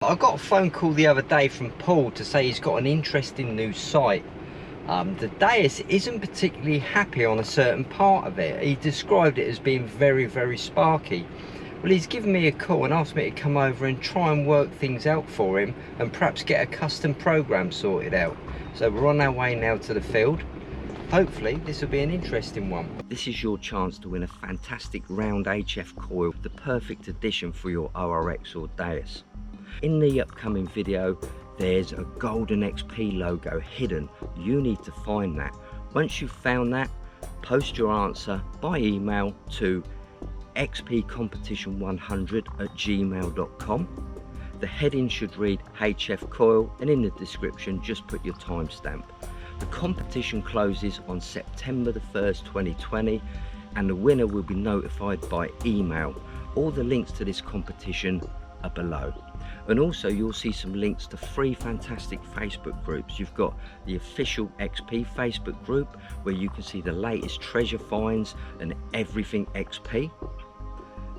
I got a phone call the other day from Paul to say he's got an interesting new site. The Deus isn't particularly happy on a certain part of it. He described it as being very sparky. Well, he's given me a call and asked me to come over and try and work things out for him and perhaps get a custom program sorted out. So we're on our way now to the field. Hopefully this will be an interesting one. This is your chance to win a fantastic round HF coil, the perfect addition for your ORX or Deus. In the upcoming video, there's a golden XP logo hidden. You need to find that. Once you've found that, post your answer by email to xpcompetition100@gmail.com. The heading should read HF coil, and in the description just put your timestamp. The competition closes on September the 1st, 2020, and the winner will be notified by email. All the links to this competition are below. And also you'll see some links to 3 fantastic Facebook groups. You've got the official XP Facebook group where you can see the latest treasure finds and everything XP.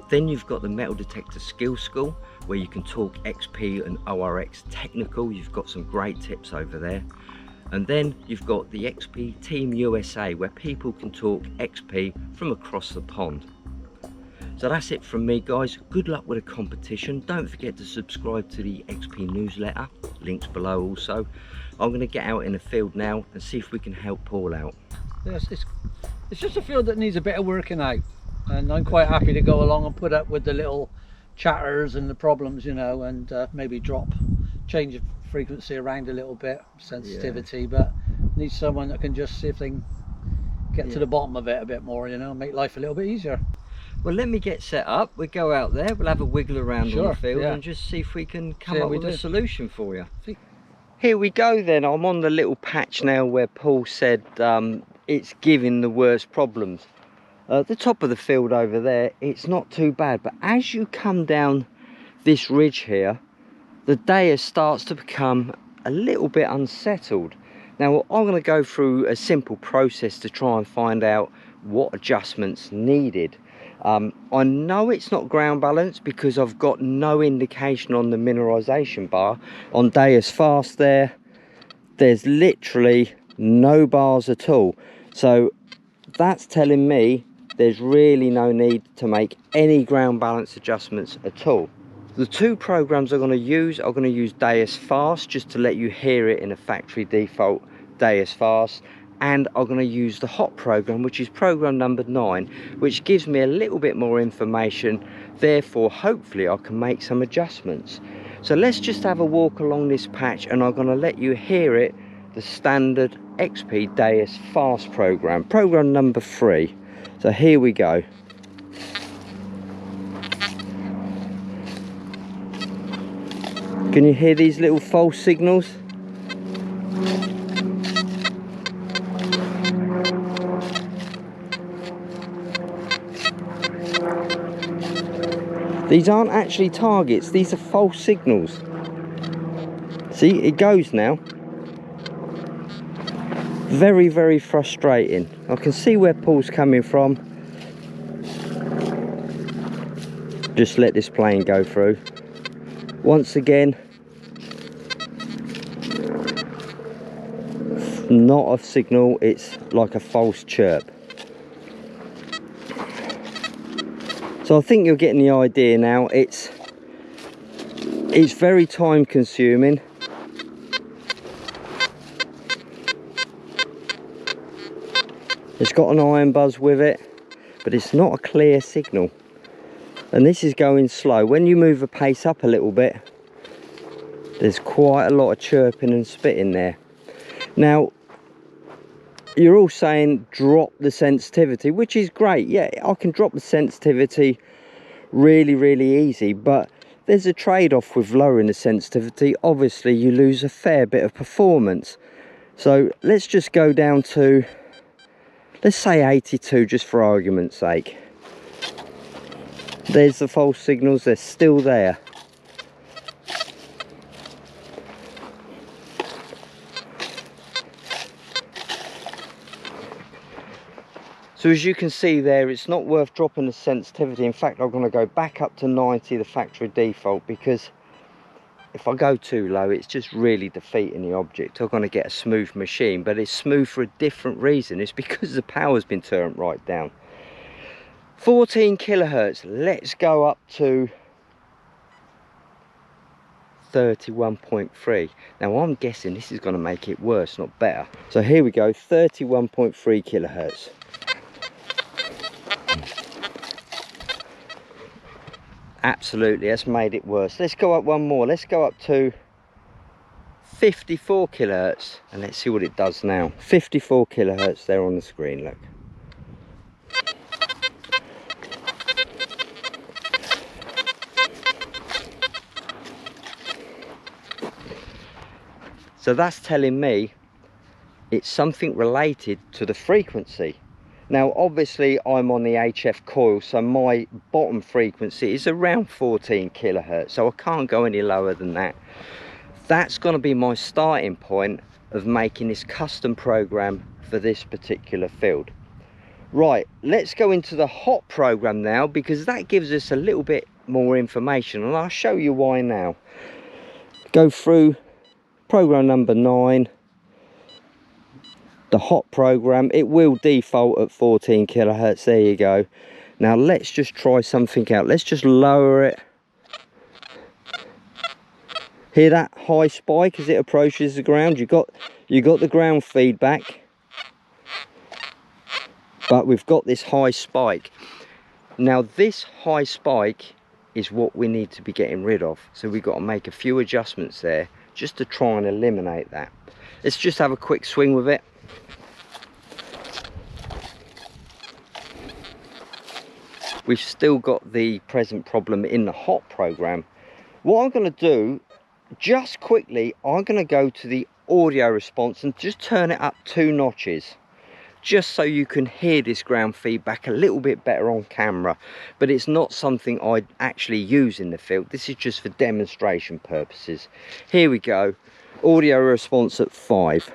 Then you've got the Metal Detector Skills School where you can talk XP and ORX technical. You've got some great tips over there. And then you've got the XP Team USA where people can talk XP from across the pond. So that's it from me, guys. Good luck with the competition. Don't forget to subscribe to the XP newsletter, links below also. I'm going to get out in the field now and see if we can help Paul out. Yes, it's just a field that needs a bit of working out, and I'm quite happy to go along and put up with the little chatters and the problems, you know, and maybe change the frequency around a little bit, sensitivity, but need someone that can just see if they can get to the bottom of it a bit more, you know, make life a little bit easier. Well, let me get set up. We'll go out there, we'll have a wiggle around on the field and just see if we can come up with a solution for you. Here we go then. I'm on the little patch now where Paul said it's giving the worst problems. At the top of the field over there, it's not too bad, but as you come down this ridge here, the Deus starts to become a little bit unsettled. Now, I'm going to go through a simple process to try and find out what adjustments needed. I know it's not ground balance because I've got no indication on the mineralization bar. On Deus Fast there's literally no bars at all. So that's telling me there's really no need to make any ground balance adjustments at all. The 2 programs I'm going to use Deus Fast just to let you hear it in a factory default Deus Fast, and I'm going to use the hot program, which is program number 9, which gives me a little bit more information. Therefore, hopefully I can make some adjustments. So let's just have a walk along this patch and I'm going to let you hear it, the standard XP Deus Fast program number 3. So here we go. Can you hear these little false signals? These aren't actually targets, these are false signals. See, it goes now. Very frustrating. I can see where Paul's coming from. Just let this plane go through. Once again, not a signal, it's like a false chirp. So I think you're getting the idea now. It's very time consuming. It's got an iron buzz with it, but it's not a clear signal. And this is going slow. When you move the pace up a little bit, there's quite a lot of chirping and spitting there. Now, you're all saying drop the sensitivity, which is great. Yeah, I can drop the sensitivity really easy, but there's a trade-off with lowering the sensitivity. Obviously you lose a fair bit of performance. So let's just go down to, let's say 82 just for argument's sake. There's the false signals, they're still there. So as you can see there, it's not worth dropping the sensitivity. In fact, I'm going to go back up to 90, the factory default, because if I go too low, it's just really defeating the object. I'm going to get a smooth machine, but it's smooth for a different reason. It's because the power's been turned right down. 14 kilohertz. Let's go up to 31.3. Now I'm guessing this is going to make it worse, not better. So here we go, 31.3 kilohertz. Absolutely, that's made it worse. Let's go up one more. Let's go up to 54 kilohertz and let's see what it does now. 54 kilohertz there on the screen, look. So that's telling me it's something related to the frequency. Now obviously I'm on the HF coil, so my bottom frequency is around 14 kilohertz, so I can't go any lower than that. That's going to be my starting point of making this custom program for this particular field. Right, let's go into the hot program now, because that gives us a little bit more information, and I'll show you why now. Go through program number 9, the hot program. It will default at 14 kilohertz. There you go. Now let's just try something out. Let's just lower it. Hear that high spike as it approaches the ground? You got the ground feedback, but we've got this high spike. Now this high spike is what we need to be getting rid of, so we've got to make a few adjustments there just to try and eliminate that. Let's just have a quick swing with it. We've still got the present problem in the hot program. What I'm going to do, just quickly, I'm going to go to the audio response and just turn it up 2 notches, just so you can hear this ground feedback a little bit better on camera. But it's not something I'd actually use in the field. This is just for demonstration purposes. Here we go, audio response at 5.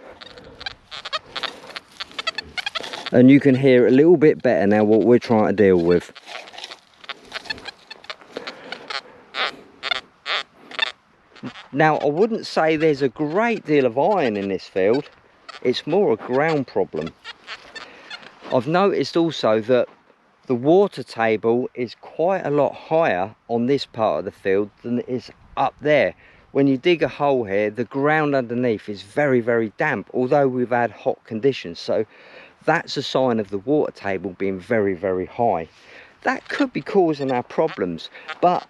And you can hear a little bit better now what we're trying to deal with. Now I wouldn't say there's a great deal of iron in this field, it's more a ground problem. I've noticed also that the water table is quite a lot higher on this part of the field than it is up there. When you dig a hole here, the ground underneath is very, very damp, although we've had hot conditions. So that's a sign of the water table being very, very high. That could be causing our problems, but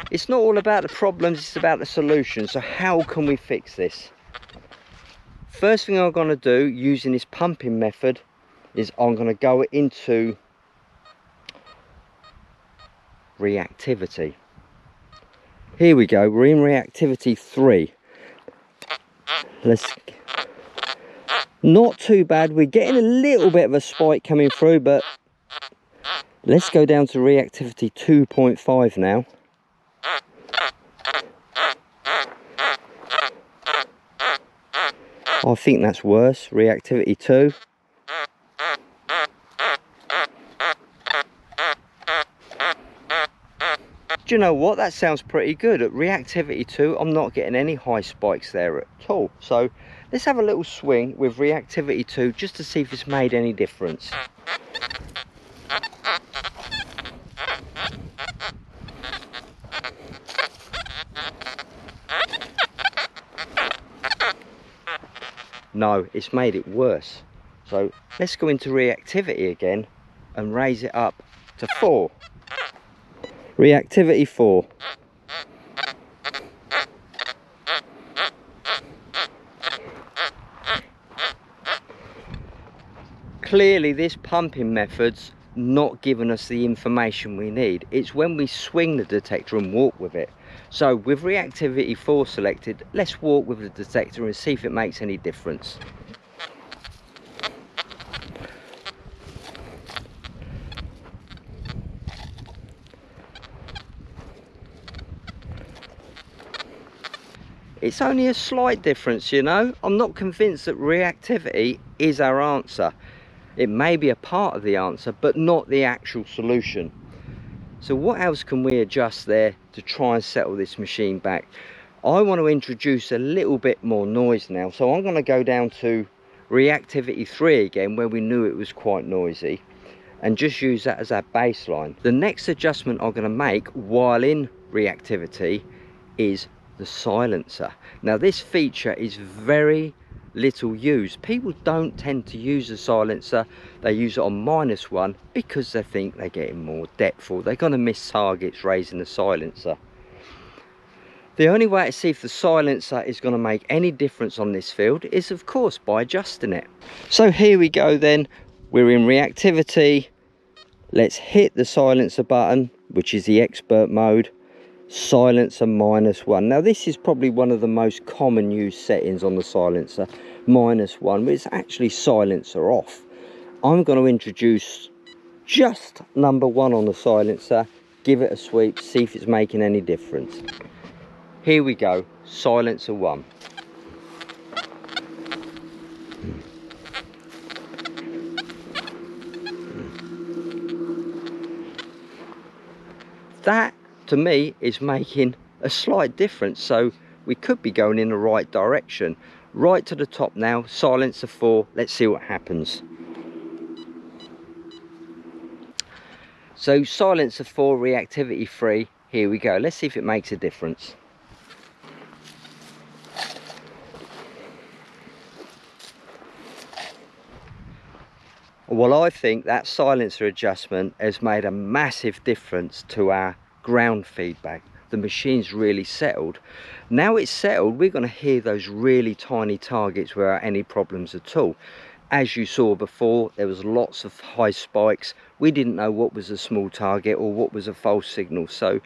it's not all about the problems, it's about the solution. So how can we fix this? First thing I'm going to do using this pumping method is I'm going to go into reactivity. Here we go, we're in reactivity 3. Not too bad, we're getting a little bit of a spike coming through, but let's go down to reactivity 2.5 now. I think that's worse, reactivity 2. Do you know what, that sounds pretty good. At reactivity 2 I'm not getting any high spikes there at all. So let's have a little swing with reactivity 2 just to see if it's made any difference. No, it's made it worse. So let's go into reactivity again and raise it up to 4. Reactivity 4. Clearly this pumping method's not giving us the information we need. It's when we swing the detector and walk with it. So with reactivity 4 selected, let's walk with the detector and see if it makes any difference. It's only a slight difference, you know. I'm not convinced that reactivity is our answer. It may be a part of the answer, but not the actual solution. So what else can we adjust there to try and settle this machine back? I want to introduce a little bit more noise now, so I'm going to go down to reactivity 3 again, where we knew it was quite noisy, and just use that as our baseline. The next adjustment I'm going to make while in reactivity is the silencer. Now this feature is very little used. People don't tend to use the silencer. They use it on -1 because they think they're getting more depth, or they're going to miss targets raising the silencer. The only way to see if the silencer is going to make any difference on this field is, of course, by adjusting it. So here we go then, we're in reactivity. Let's hit the silencer button, which is the expert mode, silencer -1. Now this is probably one of the most common used settings on the silencer, -1, but it's actually silencer off. I'm going to introduce just number 1 on the silencer, give it a sweep, see if it's making any difference. Here we go, silencer 1. That to me is making a slight difference, so we could be going in the right direction. Right to the top now, silencer 4, let's see what happens. So silencer 4, reactivity 3, here we go, let's see if it makes a difference. Well, I think that silencer adjustment has made a massive difference to our ground feedback. The machine's really settled. Now it's settled, we're going to hear those really tiny targets without any problems at all. As you saw before, there was lots of high spikes. We didn't know what was a small target or what was a false signal. So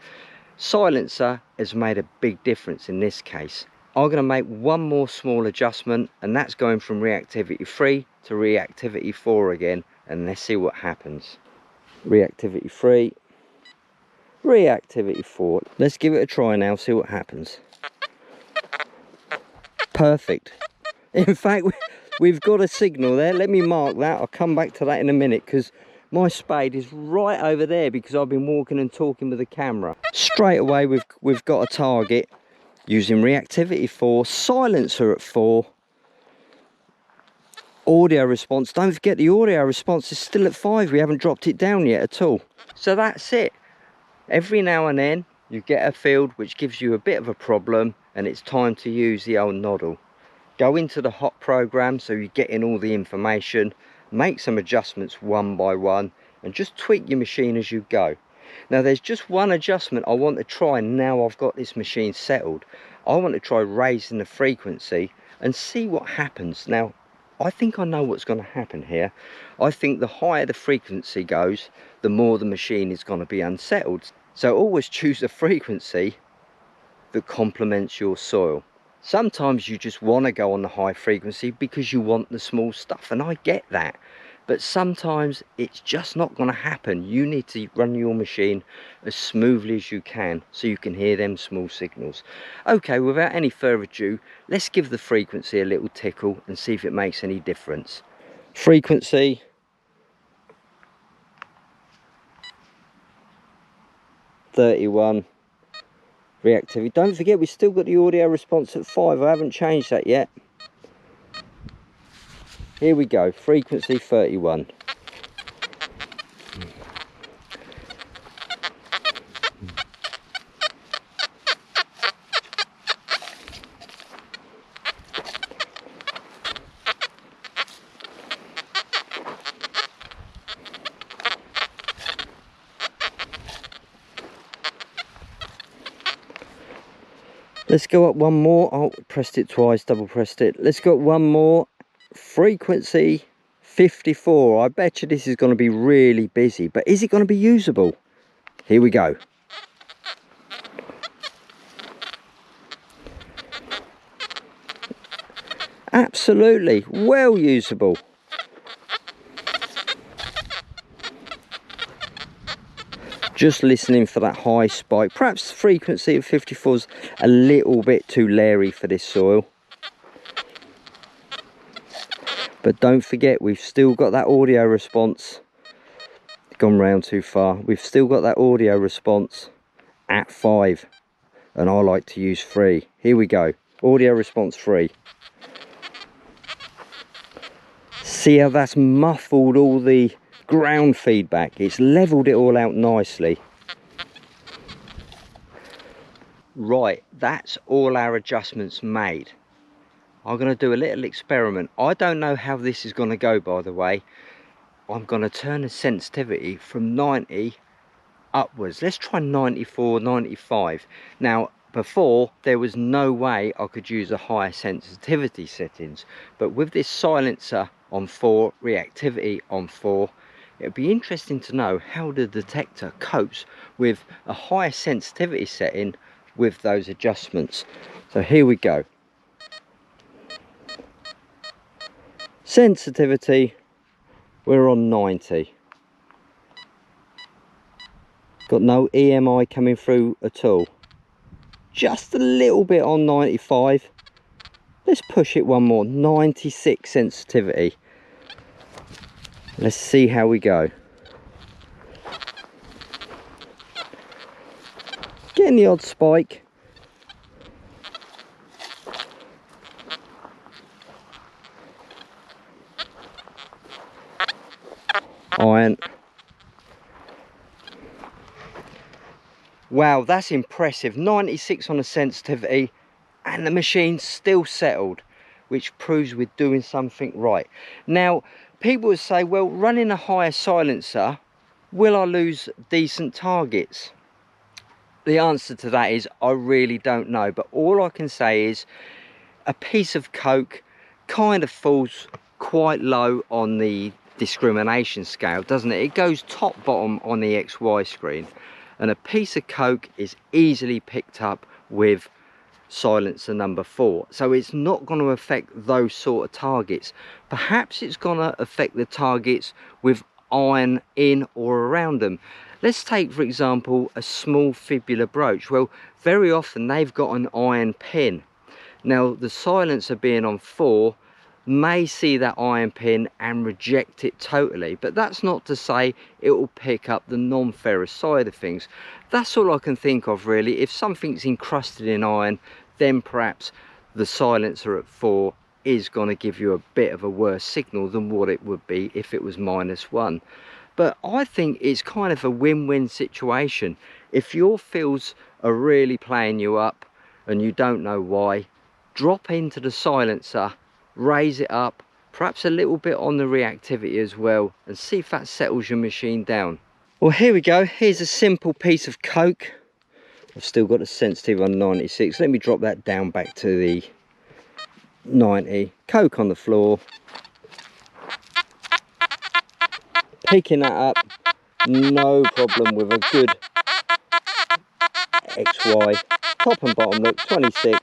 silencer has made a big difference in this case. I'm going to make one more small adjustment, and that's going from reactivity 3 to reactivity 4 again, and let's see what happens. Reactivity 3, reactivity 4. Let's give it a try now, see what happens. Perfect. In fact, we've got a signal there. Let me mark that. I'll come back to that in a minute, because my spade is right over there because I've been walking and talking with the camera. Straight away we've got a target using reactivity 4, silencer at 4, audio response. Don't forget the audio response is still at 5. We haven't dropped it down yet at all. So that's it. Every now and then you get a field which gives you a bit of a problem, and it's time to use the old noddle. Go into the hot program so you get in all the information, make some adjustments one by one, and just tweak your machine as you go. Now there's just one adjustment I want to try now I've got this machine settled. I want to try raising the frequency and see what happens. Now I think I know what's going to happen here. I think the higher the frequency goes, the more the machine is going to be unsettled. So always choose a frequency that complements your soil. Sometimes you just want to go on the high frequency because you want the small stuff, and I get that. But sometimes it's just not going to happen. You need to run your machine as smoothly as you can so you can hear them small signals. Okay, without any further ado, let's give the frequency a little tickle and see if it makes any difference. Frequency. (31). Reactivity. Don't forget, we've still got the audio response at 5. I haven't changed that yet. Here we go, frequency 31. Let's go up one more. Oh, pressed it twice, double pressed it. Let's go up one more. Frequency 54. I bet you this is going to be really busy, but is it going to be usable? Here we go. Absolutely well usable. Just listening for that high spike. Perhaps the frequency of 54 is a little bit too leery for this soil. But don't forget, we've still got that audio response. Gone round too far. We've still got that audio response at 5. and I like to use 3. Here we go, audio response 3. See how that's muffled all the ground feedback? It's leveled it all out nicely. Right, that's all our adjustments made. I'm going to do a little experiment. I don't know how this is going to go, by the way. I'm going to turn the sensitivity from 90 upwards. Let's try 94, 95. Now, before, there was no way I could use a higher sensitivity settings, but with this silencer on 4, reactivity on 4, it'd be interesting to know how the detector copes with a higher sensitivity setting with those adjustments. So here we go. Sensitivity, we're on 90. Got no EMI coming through at all. Just a little bit on 95. Let's push it one more. 96 sensitivity. Let's see how we go. Getting the odd spike. Iron. Wow, that's impressive. 96 on the sensitivity and the machine's still settled, which proves we're doing something right. Now, people would say, well, running a higher silencer, will I lose decent targets? The answer to that is I really don't know, but all I can say is a piece of coke kind of falls quite low on the discrimination scale, doesn't it? It goes top bottom on the XY screen, and a piece of coke is easily picked up with silencer number 4, so it's not going to affect those sort of targets. Perhaps it's going to affect the targets with iron in or around them. Let's take, for example, a small fibular brooch. Well, very often they've got an iron pin. Now, the silencer being on 4 may see that iron pin and reject it totally, but that's not to say it will pick up the non-ferrous side of things. That's all I can think of, really. If something's encrusted in iron, then perhaps the silencer at 4 is going to give you a bit of a worse signal than what it would be if it was -1. But I think it's kind of a win-win situation. If your fields are really playing you up and you don't know why, drop into the silencer, raise it up, perhaps a little bit on the reactivity as well, and see if that settles your machine down. Well, here we go. Here's a simple piece of coke. I've still got the sensitivity on 96. Let me drop that down back to the 90. Coke on the floor. Picking that up, no problem with a good XY. Top and bottom, look, 26.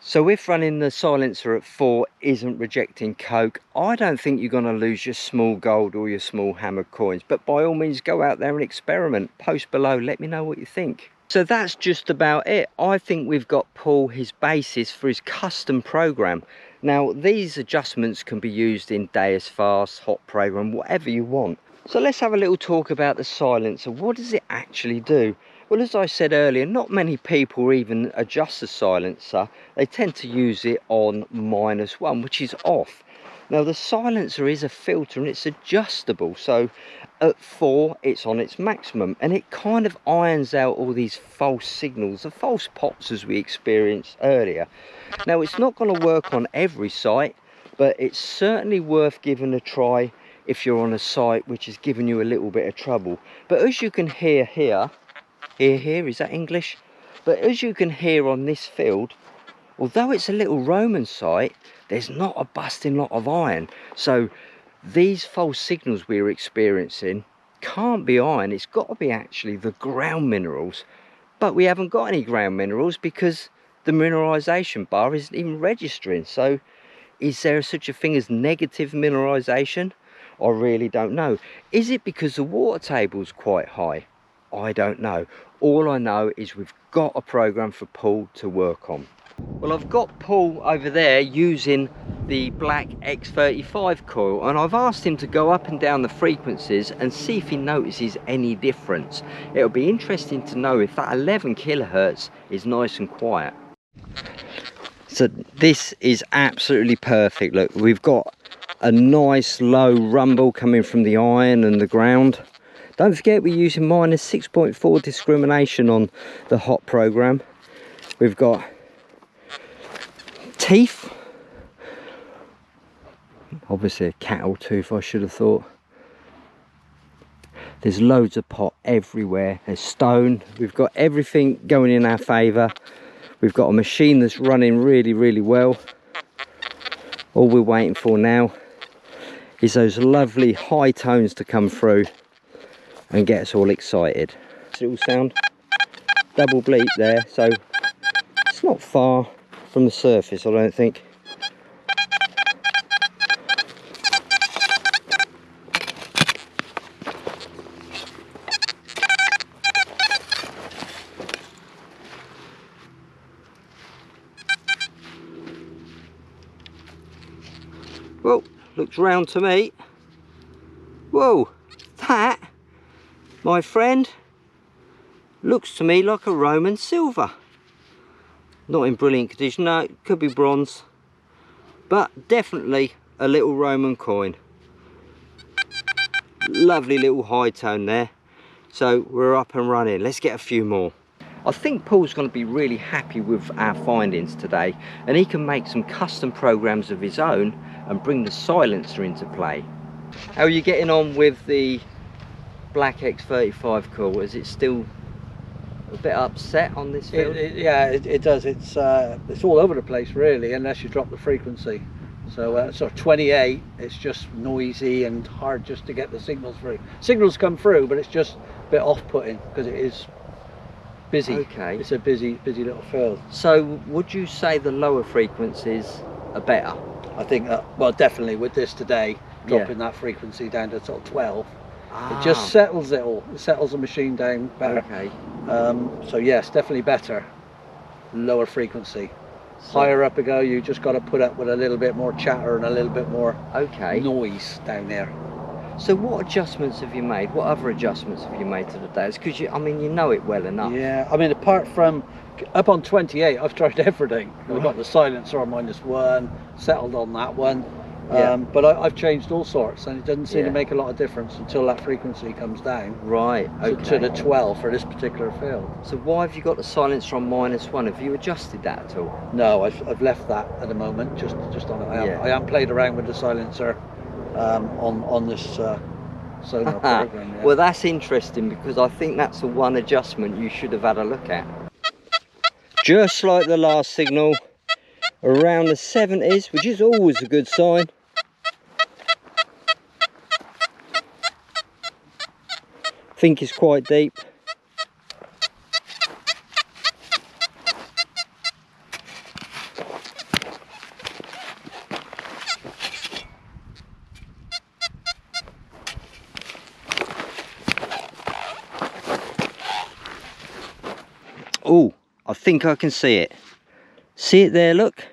So if running the silencer at 4 isn't rejecting coke, I don't think you're going to lose your small gold or your small hammered coins. But by all means, go out there and experiment. Post below, let me know what you think. So that's just about it. I think we've got Paul his basis for his custom program. Now, these adjustments can be used in Deus Fast, Hot Program, whatever you want. So let's have a little talk about the silencer. What does it actually do? Well, as I said earlier, not many people even adjust the silencer. They tend to use it on -1, which is off. Now, the silencer is a filter and it's adjustable. So at 4, it's on its maximum, and it kind of irons out all these false signals, the false pops as we experienced earlier. Now, it's not going to work on every site, but it's certainly worth giving a try if you're on a site which is giving you a little bit of trouble. But as you can hear here, is that English? But as you can hear on this field, although it's a little Roman site, there's not a busting lot of iron. So these false signals we're experiencing can't be iron. It's got to be actually the ground minerals. But we haven't got any ground minerals because the mineralization bar isn't even registering. So is there such a thing as negative mineralization? I really don't know. Is it because the water table's quite high? I don't know. All I know is we've got a program for Paul to work on. Well, I've got Paul over there using the black X35 coil, and I've asked him to go up and down the frequencies and see if he notices any difference. It'll be interesting to know if that 11 kilohertz is nice and quiet. So this is absolutely perfect. Look, we've got a nice low rumble coming from the iron and the ground. Don't forget we're using -6.4 discrimination on the hot program. We've got teeth, obviously a cattle tooth I should have thought. There's loads of pot everywhere, there's stone. We've got everything going in our favour. We've got a machine that's running really well. All we're waiting for now is those lovely high tones to come through and get us all excited. Little sound, double bleep there, so it's not far from the surface, I don't think. Well, looks round to me. Whoa, that, my friend, looks to me like a Roman silver. Not in brilliant condition, no, it could be bronze, but definitely a little Roman coin. Lovely little high tone there. So we're up and running. Let's get a few more. I think Paul's going to be really happy with our findings today, and he can make some custom programs of his own and bring the silencer into play. How are you getting on with the black X35 coil? Is it still a bit upset on this field? Yeah, it does. It's all over the place really, unless you drop the frequency. So sort of 28, it's just noisy and hard just to get the signals through. Signals come through, but it's just a bit off-putting because it is busy. Okay. It's a busy little field. So would you say the lower frequencies are better? I think well, definitely with this today, dropping that frequency down to sort of 12, it just settles it all. It settles the machine down better. Okay. So yes, definitely better. Lower frequency. So higher up we go, you just got to put up with a little bit more chatter and a little bit more noise down there. So what adjustments have you made? What other adjustments have you made to the Deus? Because I mean, you know it well enough. Yeah, I mean, apart from up on 28, I've tried everything. I've got the silencer on -1, settled on that one. But I've changed all sorts, and it doesn't seem to make a lot of difference until that frequency comes down. Right. Okay. To the 12 for this particular field. So why have you got the silencer on -1? Have you adjusted that at all? No, I've left that at the moment. Just on it. I haven't played around with the silencer on this sonar program. Yeah. Well, that's interesting, because I think that's the one adjustment you should have had a look at. Just like the last signal, around the 70s, which is always a good sign. I think it's quite deep. Oh, I think I can see it. See it there, look.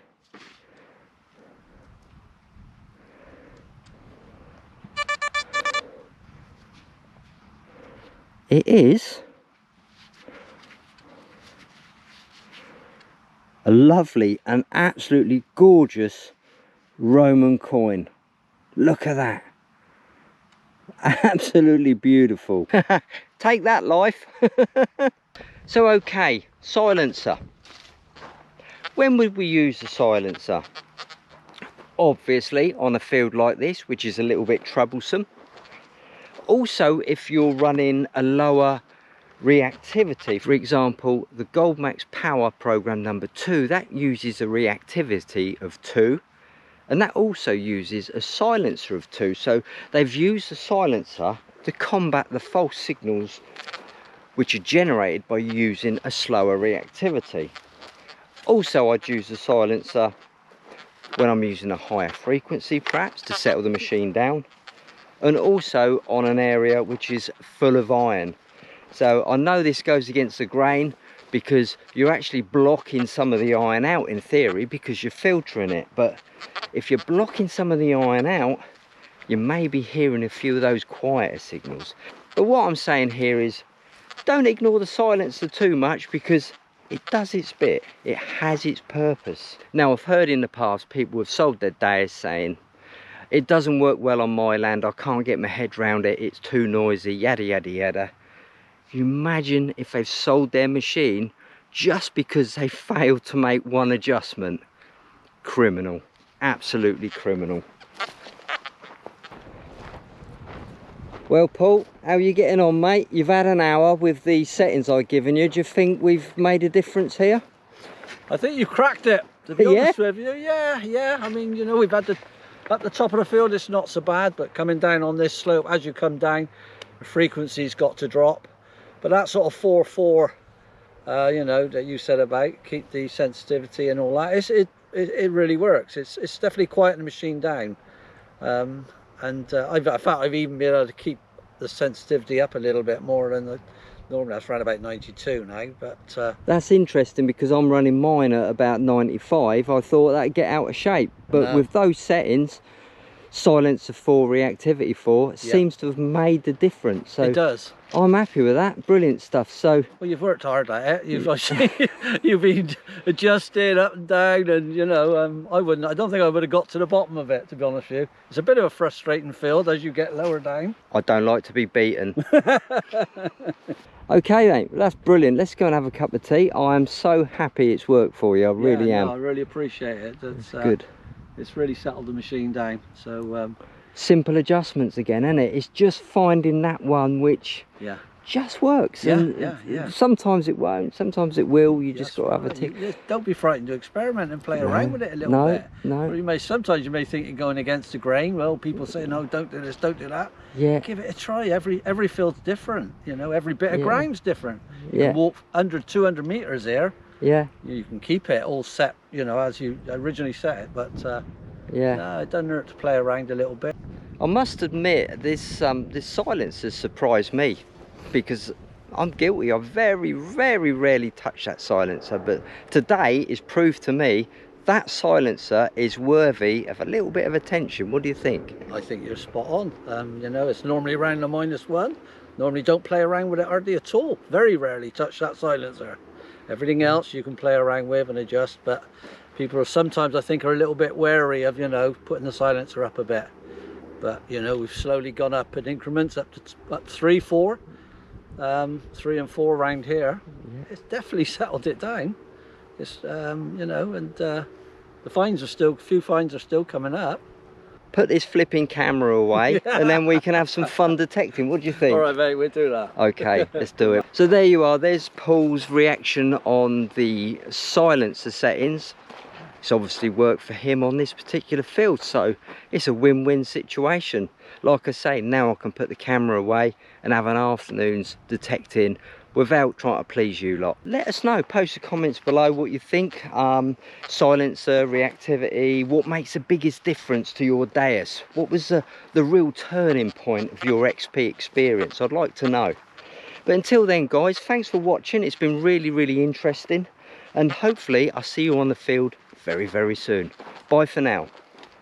It is a lovely and absolutely gorgeous Roman coin. Look at that. Absolutely beautiful. Take that, life. So okay, silencer. When would we use the silencer? Obviously on a field like this, which is a little bit troublesome. Also, if you're running a lower reactivity, for example, the Goldmax Power program number 2, that uses a reactivity of 2, and that also uses a silencer of 2. So they've used the silencer to combat the false signals which are generated by using a slower reactivity. Also, I'd use the silencer when I'm using a higher frequency, perhaps to settle the machine down, and also on an area which is full of iron. So I know this goes against the grain, because you're actually blocking some of the iron out in theory because you're filtering it. But if you're blocking some of the iron out, you may be hearing a few of those quieter signals. But what I'm saying here is, don't ignore the silencer too much, because it does its bit. It has its purpose. Now, I've heard in the past people have sold their Deus saying, it doesn't work well on my land, I can't get my head round it, it's too noisy, yada yada yada. You imagine if they've sold their machine just because they failed to make one adjustment. Criminal, absolutely criminal. Well, Paul, how are you getting on, mate? You've had an hour with the settings I've given you. Do you think we've made a difference here? I think you cracked it, to be honest with you. Yeah. I mean, you know, we've had at the top of the field, it's not so bad, but coming down on this slope, as you come down, the frequency's got to drop. But that sort of 4/4, you know, that you said about, keep the sensitivity and all that, it really works. It's definitely quieting the machine down. In fact, I've even been able to keep the sensitivity up a little bit more than normally. That's around about 92 now. But that's interesting, because I'm running mine at about 95. I thought that'd get out of shape, but with those settings, silencer 4, reactivity 4, it seems to have made the difference. So it does. I'm happy with that. Brilliant stuff. So, well, you've worked hard at it. You've been adjusting up and down, and you know, I don't think I would have got to the bottom of it, to be honest with you. It's a bit of a frustrating field as you get lower down. I don't like to be beaten. Okay, mate, that's brilliant. Let's go and have a cup of tea. I am so happy it's worked for you. I really am. No, I really appreciate it. It's good. It's really settled the machine down. So simple adjustments again, isn't it? It's just finding that one which just works. Yeah. Sometimes it won't, sometimes it will. You just got to have a tick. Don't be frightened to experiment and play around with it a little bit. No. Sometimes you may think you're going against the grain. Well, people say, no, don't do this, don't do that. Yeah. Give it a try. Every field's different. You know, every bit of ground's different. You can walk 100, 200 meters here. Yeah. You can keep it all set, you know, as you originally set it. But no, it doesn't hurt to play around a little bit. I must admit, this silence has surprised me, because I'm guilty. I very rarely touch that silencer, but today is proof to me that silencer is worthy of a little bit of attention. What do you think? I think you're spot on. You know, it's normally around the -1. Normally don't play around with it hardly at all. Very rarely touch that silencer. Everything else you can play around with and adjust, but people are sometimes, I think, are a little bit wary of, you know, putting the silencer up a bit. But you know, we've slowly gone up in increments up 3, 4, 3 and 4 around here. It's definitely settled it down. It's you know, and the fines are still, few fines are still coming up. Put this flipping camera away and then we can have some fun detecting. What do you think? All right, mate, we'll do that. Okay, let's do it. So there you are. There's Paul's reaction on the silencer settings. It's obviously worked for him on this particular field, so it's a win-win situation. Like I say, now I can put the camera away and have an afternoon's detecting without trying to please you lot. Let us know, post the comments below what you think. Silencer, reactivity, what makes the biggest difference to your Deus? What was the real turning point of your XP experience? I'd like to know. But until then, guys, thanks for watching. It's been really interesting, and hopefully I'll see you on the field very soon. Bye for now.